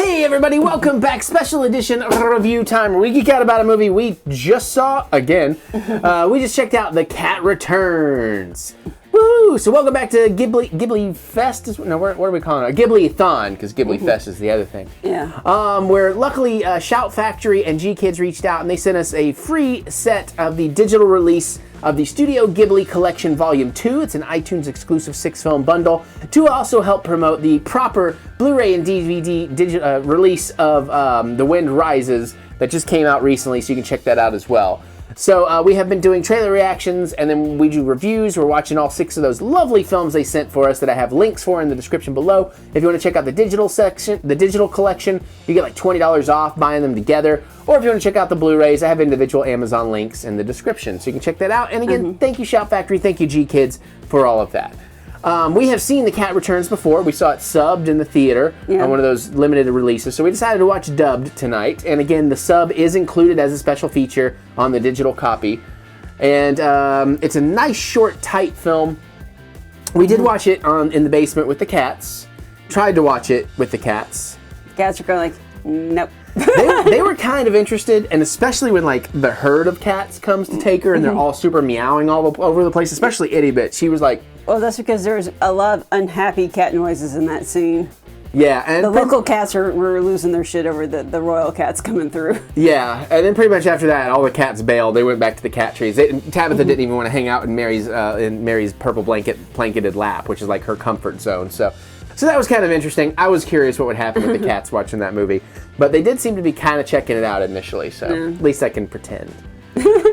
Hey everybody, welcome back. Special edition review time where we geek out about a movie we just saw again. We just checked out The Cat Returns. Woo! So welcome back to Ghibli Fest. No, what are we calling it? A Ghibli-thon, because Ghibli Fest is the other thing. Yeah. Where luckily Shout Factory and GKIDS reached out and they sent us a free set of the digital release of the Studio Ghibli Collection Volume 2. It's an iTunes exclusive 6-film bundle to also help promote the proper Blu-ray and DVD release of The Wind Rises that just came out recently, so you can check that out as well. So we have been doing trailer reactions, and then we do reviews. We're watching all 6 of those lovely films they sent for us that I have links for in the description below. If you want to check out the digital section, the digital collection, you get like $20 off buying them together. Or if you want to check out the Blu-rays, I have individual Amazon links in the description, so you can check that out. And again, thank you Shout Factory, thank you GKIDS for all of that. We have seen The Cat Returns before. We saw it subbed in the theater on one of those limited releases. So we decided to watch dubbed tonight. And again, the sub is included as a special feature on the digital copy. And it's a nice, short, tight film. We did watch it in the basement with the cats. Tried to watch it with the cats. Cats are going like, nope. They were kind of interested, and especially when like the herd of cats comes to take her and they're all super meowing all over the place, especially Itty Bit. She was like... Well, that's because there's a lot of unhappy cat noises in that scene. Yeah, and the local cats were losing their shit over the royal cats coming through. Yeah, and then pretty much after that, all the cats bailed. They went back to the cat trees. Tabitha didn't even want to hang out in Mary's purple blanketed lap, which is like her comfort zone. So that was kind of interesting. I was curious what would happen with the cats watching that movie, but they did seem to be kind of checking it out initially. So at least I can pretend.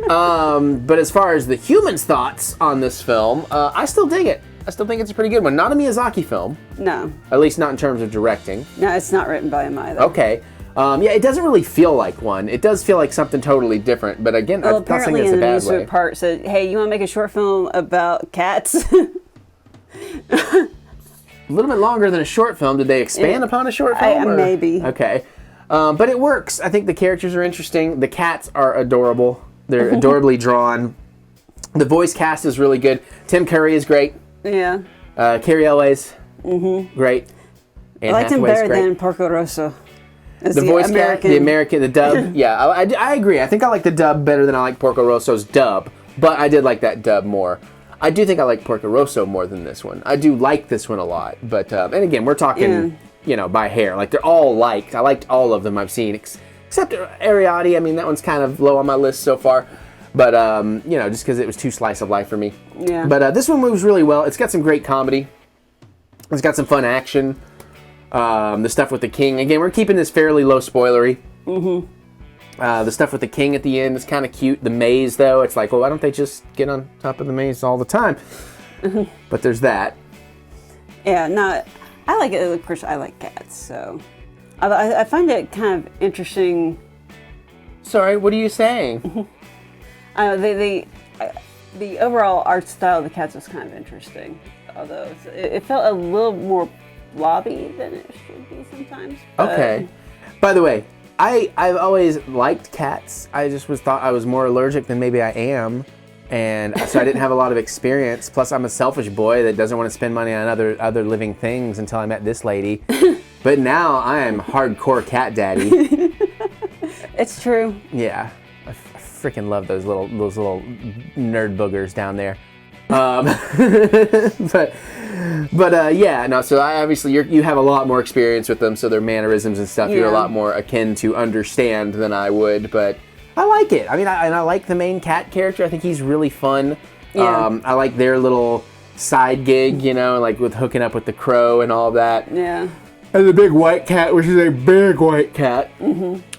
But as far as the humans' thoughts on this film, I still dig it. I still think it's a pretty good one. Not a Miyazaki film. No. At least not in terms of directing. No, it's not written by him either. Okay. Yeah, it doesn't really feel like one. It does feel like something totally different. But again, well, I'm not saying it's a bad way. Apparently in the news part said, hey, you want to make a short film about cats? A little bit longer than a short film. Did they expand upon a short film? Maybe. Okay. But it works. I think the characters are interesting. The cats are adorable. They're adorably drawn. The voice cast is really good. Tim Curry is great. Yeah. Carrie Elway's great. I liked him better than Porco Rosso. The voice American, the dub. Yeah, I agree. I think I like the dub better than I like Porco Rosso's dub. But I did like that dub more. I do think I like Porco Rosso more than this one. I do like this one a lot. But, and again, we're talking, you know, by hair. Like, they're all liked. I liked all of them I've seen. Except Arrietty. I mean, that one's kind of low on my list so far. But, you know, just because it was too slice of life for me. Yeah. But this one moves really well. It's got some great comedy. It's got some fun action. The stuff with the king. Again, we're keeping this fairly low spoilery. The stuff with the king at the end is kind of cute. The maze, though, it's like, well, why don't they just get on top of the maze all the time? But there's that. Yeah, no, I like it. Of course, I like cats, so... I find it kind of interesting. Sorry, what are you saying? The overall art style of the cats was kind of interesting, although it felt a little more blobby than it should be sometimes. Okay. By the way, I've always liked cats. I just thought I was more allergic than maybe I am, and so I didn't have a lot of experience. Plus, I'm a selfish boy that doesn't want to spend money on other living things until I met this lady. But now I am hardcore cat daddy. It's true. Yeah, I freaking love those little nerd boogers down there. But yeah, no. So obviously you have a lot more experience with them, so their mannerisms and stuff you're a lot more akin to understand than I would. But I like it. I mean, I like the main cat character. I think he's really fun. Yeah. I like their little side gig, you know, like with hooking up with the crow and all that. Yeah. And the big white cat, which is a big white cat.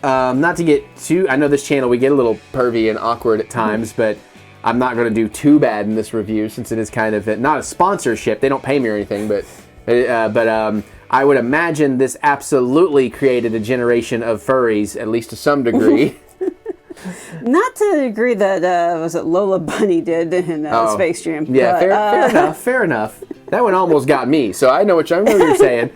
Not to get too... I know this channel, we get a little pervy and awkward at times, but I'm not going to do too bad in this review since it is kind of... not a sponsorship. They don't pay me or anything, but I would imagine this absolutely created a generation of furries, at least to some degree. Not to the degree that, was it Lola Bunny did in Space Jam. Yeah, but, fair enough. That one almost got me, so I know what you're saying.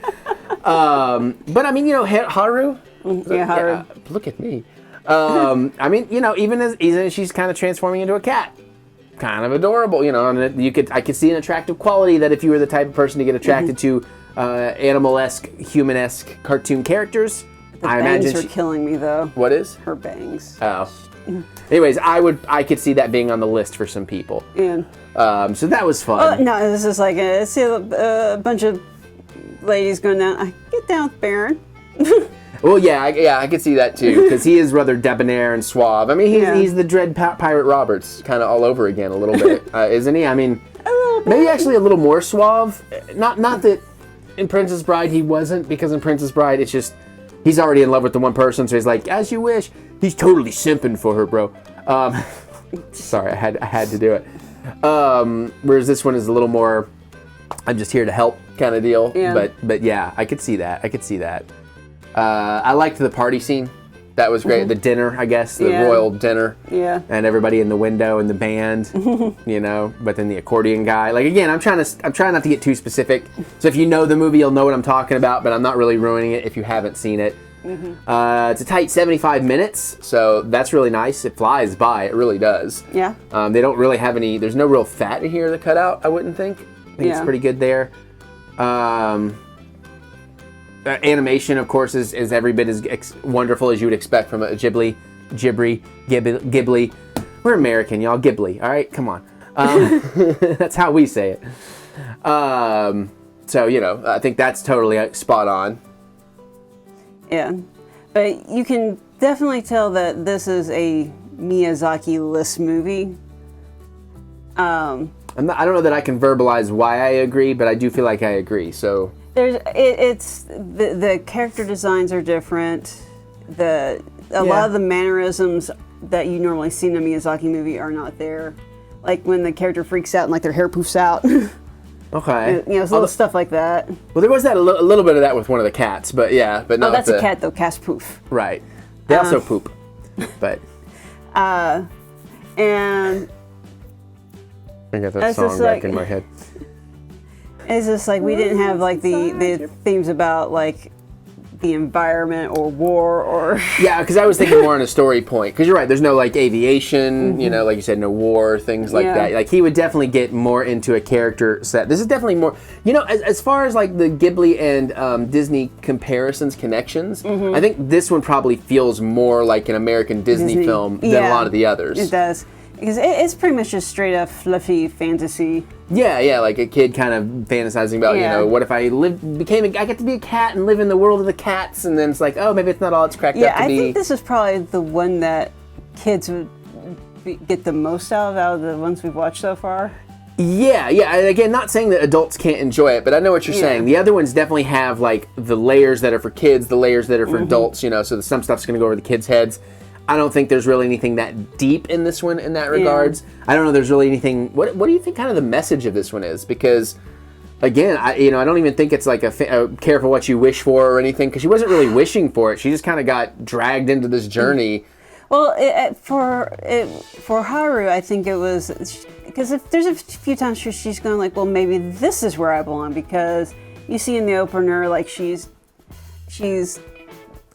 But I mean, you know, Haru. Yeah, Haru. Yeah, look at me. I mean, you know, even as she's kind of transforming into a cat, kind of adorable, you know. And I could see an attractive quality that if you were the type of person to get attracted to animal-esque, human-esque cartoon characters. I imagine bangs are killing me though. What is? Her bangs. Oh. Anyways, I could see that being on the list for some people. Yeah. So that was fun. Oh, no, this is like see a bunch of ladies going down. Get down with Baron. Well, yeah, I could see that too, because he is rather debonair and suave. I mean, he's the Dread Pirate Roberts, kind of all over again a little bit, isn't he? I mean, maybe actually a little more suave. Not that in Princess Bride he wasn't, because in Princess Bride it's just he's already in love with the one person, so he's like, as you wish. He's totally simping for her, bro. Sorry, I had to do it. Whereas this one is a little more, I'm just here to help kind of deal. Yeah. But yeah, I could see that. I liked the party scene. That was great. The dinner, I guess, the royal dinner. Yeah. And everybody in the window and the band, you know. But then the accordion guy. Like again, I'm trying not to get too specific. So if you know the movie, you'll know what I'm talking about. But I'm not really ruining it if you haven't seen it. It's a tight 75 minutes, so that's really nice. It flies by. It really does. Yeah. They don't really have any. There's no real fat in here to cut out. I wouldn't think. I think it's pretty good there. Animation, of course, is every bit as wonderful as you would expect from a Ghibli. We're American, y'all. Ghibli, all right? Come on. That's how we say it. So, you know, I think that's totally spot on. Yeah. But you can definitely tell that this is a Miyazaki-less movie. I don't know that I can verbalize why I agree, but I do feel like I agree, so... It's the character designs are different. A lot of the mannerisms that you normally see in a Miyazaki movie are not there. Like when the character freaks out and like their hair poofs out. Okay. You know, little stuff like that. Well, there was that a little bit of that with one of the cats, but yeah, but not. Oh, that's a cat though. Cats poof. Right. They also poop, but. And. I got that song back in my head. It's just like we didn't have like the themes about like the environment or war or... Yeah, because I was thinking more on a story point. Because you're right, there's no like aviation, you know, like you said, no war, things like that. Like he would definitely get more into a character set. This is definitely more, you know, as far as like the Ghibli and Disney comparisons, connections, I think this one probably feels more like an American Disney film than a lot of the others. It does. Because it's pretty much just straight up fluffy fantasy. Yeah, like a kid kind of fantasizing about, you know, what if I I get to be a cat and live in the world of the cats, and then it's like, oh, maybe it's not all it's cracked up to be. Yeah, I think this is probably the one that kids would get the most out of the ones we've watched so far. Yeah, and again, not saying that adults can't enjoy it, but I know what you're saying. The other ones definitely have, like, the layers that are for kids, the layers that are for adults, you know, so some stuff's going to go over the kids' heads. I don't think there's really anything that deep in this one in that regards. I don't know there's really anything... What do you think kind of the message of this one is? Because, again, I don't even think it's like a careful what you wish for or anything, because she wasn't really wishing for it. She just kind of got dragged into this journey. Well, for Haru, I think it was... Because there's a few times she's going like, well, maybe this is where I belong, because you see in the opener, like, she's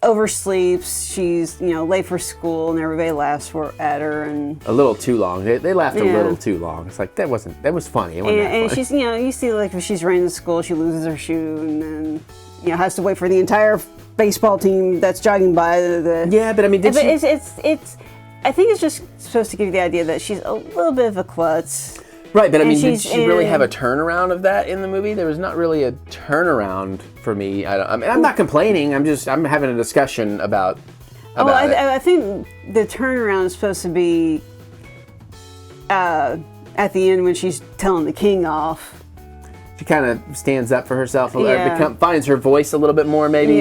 oversleeps, she's, you know, late for school, and everybody laughs at her, and a little too long. They laughed a little too long. It's like that was funny. It wasn't that funny. She's, you know, you see like if she's running to school, she loses her shoe, and then, you know, has to wait for the entire baseball team that's jogging by. Yeah, but I mean, it's I think it's just supposed to give you the idea that she's a little bit of a klutz. Right, but I mean, did she really have a turnaround of that in the movie? There was not really a turnaround for me. I mean, I'm not complaining. I'm having a discussion about it. I think the turnaround is supposed to be at the end when she's telling the king off. She kind of stands up for herself, finds her voice a little bit more, maybe.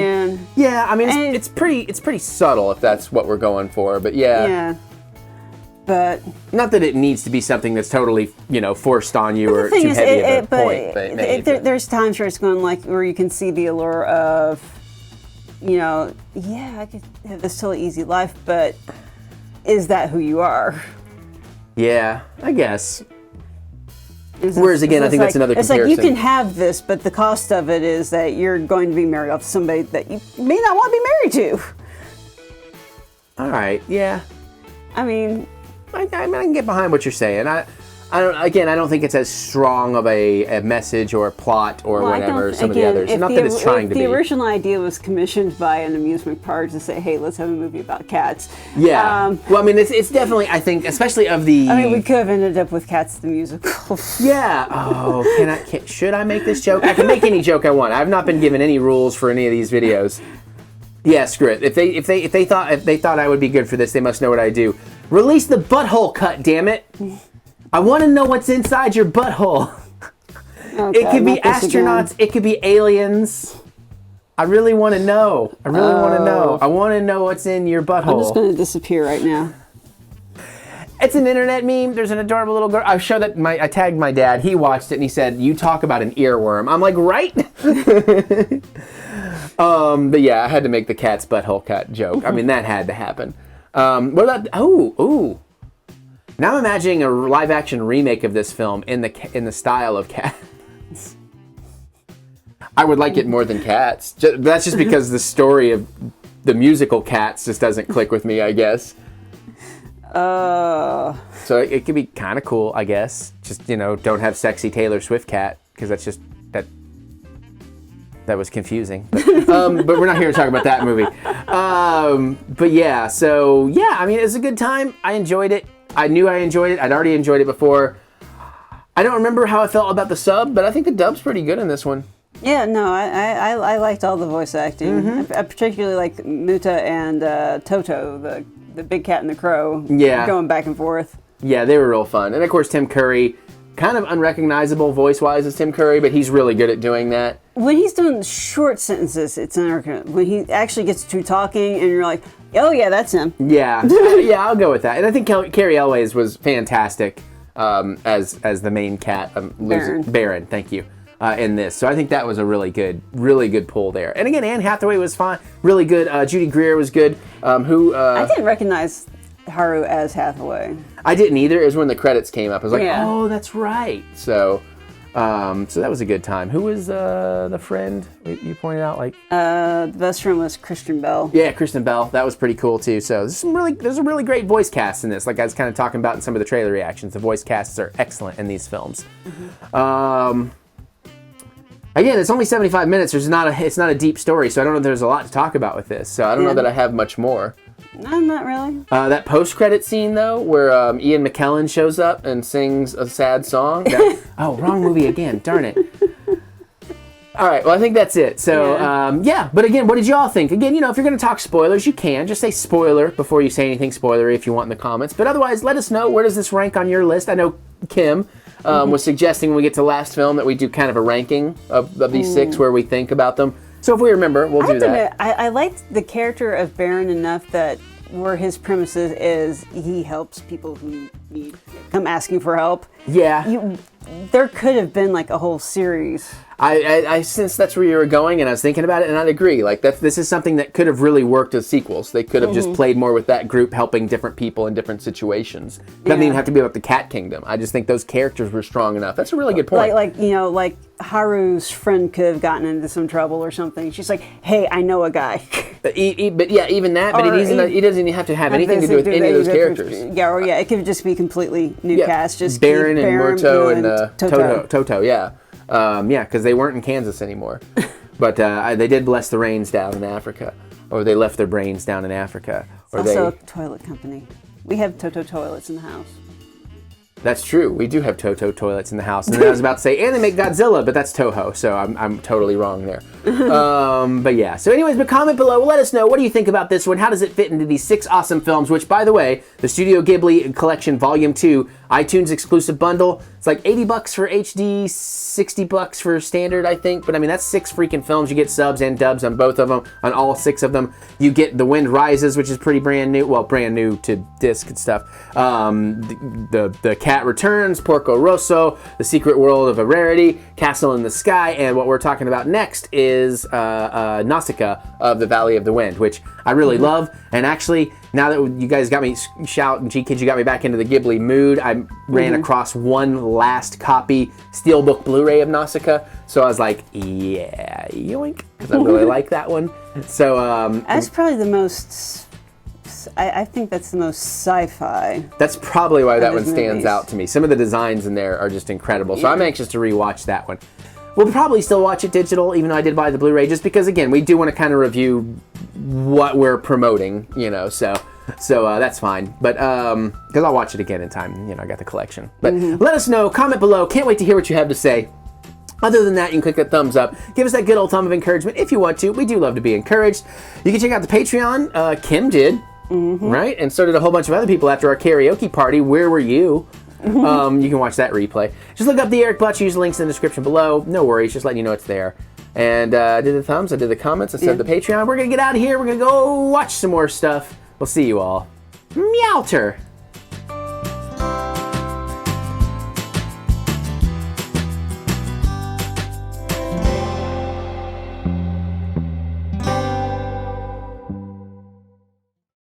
Yeah. I mean, it's pretty subtle if that's what we're going for. But yeah. But not that it needs to be something that's totally, you know, forced on you or too heavy of a point. But there's times where it's going like where you can see the allure of, you know, I could have this totally easy life, but is that who you are? Yeah, I guess. Whereas again, I think that's another comparison. It's like you can have this, but the cost of it is that you're going to be married off to somebody that you may not want to be married to. All right, yeah. I mean, I can get behind what you're saying. I I don't think it's as strong of a message or a plot or whatever as some of the others. Not that it's trying to be. The original idea was commissioned by an amusement park to say, hey, let's have a movie about cats. Yeah. Well, I mean, it's definitely, I think, especially of the... I mean, we could have ended up with Cats the Musical. Yeah. Oh, should I make this joke? I can make any joke I want. I've not been given any rules for any of these videos. Yeah, screw it. If they thought I would be good for this, they must know what I do. Release the butthole cut, damn it. I want to know what's inside your butthole. Okay, it could be astronauts. It could be aliens. I really want to know. I want to know what's in your butthole. I'm just going to disappear right now. It's an internet meme. There's an adorable little girl. I tagged my dad. He watched it and he said, "You talk about an earworm." I'm like, right? But yeah, I had to make the cat's butthole cut joke. I mean, that had to happen. What about? Ooh. Now I'm imagining a live-action remake of this film in the style of Cats. I would like it more than Cats. That's just because the story of the musical Cats just doesn't click with me, I guess. So it could be kind of cool, I guess. Just, don't have sexy Taylor Swift cat, because that's just that was confusing. But we're not here to talk about that movie. But yeah, so yeah, I mean, it was a good time. I enjoyed it. I knew I enjoyed it. I'd already enjoyed it before. I don't remember how I felt about the sub, but I think the dub's pretty good in this one. Yeah, no, I liked all the voice acting. I particularly like Muta and Toto, the big cat and the crow. Going back and forth. Yeah, they were real fun. And of course, Tim Curry, kind of unrecognizable voice-wise as Tim Curry, but he's really good at doing that. When he's doing short sentences, it's unrecognizable. When he actually gets to talking and you're like, oh yeah, that's him. Yeah, yeah, I'll go with that. And I think Carrie Elways was fantastic as the main cat, Baron. Thank you. In this, so I think that was a really good pull there. And again, Anne Hathaway was fine, really good. Judy Greer was good. I didn't recognize Haru as Hathaway. I didn't either. It was when the credits came up. I was like, oh, that's right. So that was a good time. Who was the friend you pointed out? The best friend was Kristen Bell. Yeah, Kristen Bell. That was pretty cool too. So there's a really great voice cast in this. Like I was kind of talking about in some of the trailer reactions, the voice casts are excellent in these films. Again, it's only 75 minutes. It's not a deep story, so I don't know if there's a lot to talk about with this. So I don't know that I have much more. No, not really. That post-credit scene, though, where Ian McKellen shows up and sings a sad song. Wrong movie again. Darn it. All right, well, I think that's it. So, but again, what did y'all think? Again, if you're going to talk spoilers, you can. Just say spoiler before you say anything spoilery if you want in the comments. But otherwise, let us know, where does this rank on your list? I know Kim was suggesting when we get to last film that we do kind of a ranking of these six where we think about them. So if we remember, we'll do that. I liked the character of Baron enough that where his premises is he helps people who come asking for help. Yeah. There could have been like a whole series. I sensed that's where you were going, and I was thinking about it, and I'd agree. Like this is something that could have really worked as sequels. They could have just played more with that group, helping different people in different situations. It doesn't even have to be about the Cat Kingdom. I just think those characters were strong enough. That's a really good point. Like Haru's friend could have gotten into some trouble or something. She's like, "Hey, I know a guy." But even that. But he doesn't even have to have anything to do with any of those characters. Yeah, it could just be completely new cast. Just Baron and Murto and Toto. Yeah. Because they weren't in Kansas anymore. But they did bless the rains down in Africa. Or they left their brains down in Africa. Or it's also a toilet company. We have Toto toilets in the house. That's true. We do have Toto toilets in the house. And then I was about to say, and they make Godzilla, but that's Toho, so I'm totally wrong there. But yeah. So anyways, comment below. Let us know, what do you think about this one? How does it fit into these 6 awesome films, which, by the way, the Studio Ghibli Collection Volume 2, iTunes exclusive bundle. It's like $80 for HD, $60 for standard, I think. But I mean, that's 6 freaking films. You get subs and dubs on both of them, on all 6 of them. You get The Wind Rises, which is pretty brand new. Well, brand new to disc and stuff. The Cat Returns, Porco Rosso, The Secret World of Arrietty, Castle in the Sky, and what we're talking about next is Nausicaa of the Valley of the Wind, which I really love. And actually, now that you guys got me, Shout and GKIDS, you got me back into the Ghibli mood, I ran across one last copy Steelbook Blu-ray of Nausicaa. So I was like, yeah, yoink, because I really like that one. So that's probably the most I think that's the most sci-fi. That's probably why that one his stands movies. out to me. Some of the designs in there are just incredible. So I'm anxious to rewatch that one. We'll probably still watch it digital, even though I did buy the Blu-ray, just because, again, we do want to kind of review what we're promoting, you know, so that's fine. But, because I'll watch it again in time, you know, I got the collection. But let us know, comment below. Can't wait to hear what you have to say. Other than that, you can click that thumbs up. Give us that good old thumb of encouragement if you want to. We do love to be encouraged. You can check out the Patreon. Kim did, right? And so did a whole bunch of other people after our karaoke party. Where were you? You can watch that replay. Just look up the Eric Butch. Use the links in the description below. No worries. Just letting you know it's there. And I did the thumbs. I did the comments. I said the Patreon. We're going to get out of here. We're going to go watch some more stuff. We'll see you all. Meowter.